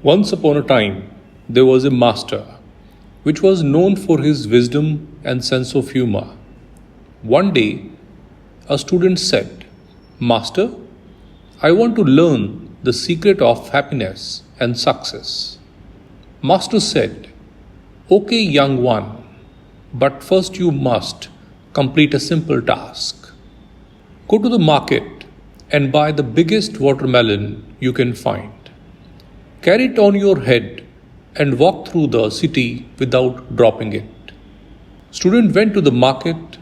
Once upon a time, there was a master which was known for his wisdom and sense of humor. One day, a student said, "Master, I want to learn the secret of happiness and success." Master said, "Okay, young one, but first you must complete a simple task. Go to the market and buy the biggest watermelon you can find. Carry it on your head and walk through the city without dropping it." Student went to the market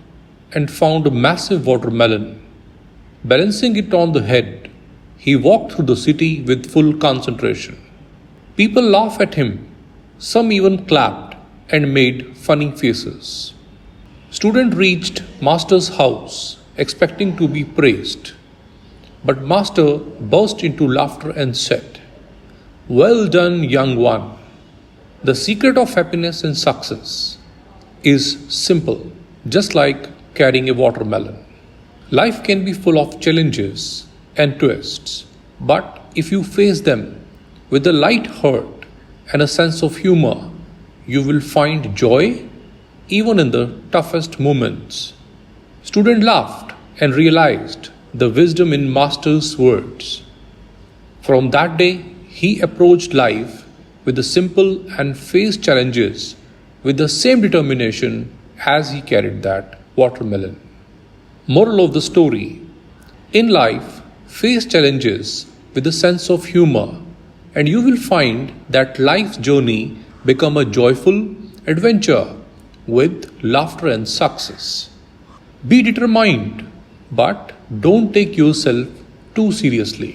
and found a massive watermelon. Balancing it on the head, he walked through the city with full concentration. People laughed at him. Some even clapped and made funny faces. Student reached master's house expecting to be praised. But master burst into laughter and said, "Well done, young one. The secret of happiness and success is simple, just like carrying a watermelon. Life can be full of challenges and twists, but if you face them with a light heart and a sense of humor, you will find joy even in the toughest moments." Student laughed and realized the wisdom in master's words. From that day, he approached life with the simple and faced challenges with the same determination as he carried that watermelon. Moral of the story: in life, face challenges with a sense of humor, and you will find that life's journey become a joyful adventure with laughter and success. Be determined, but don't take yourself too seriously.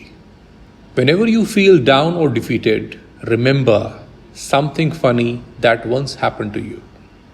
Whenever you feel down or defeated, remember something funny that once happened to you.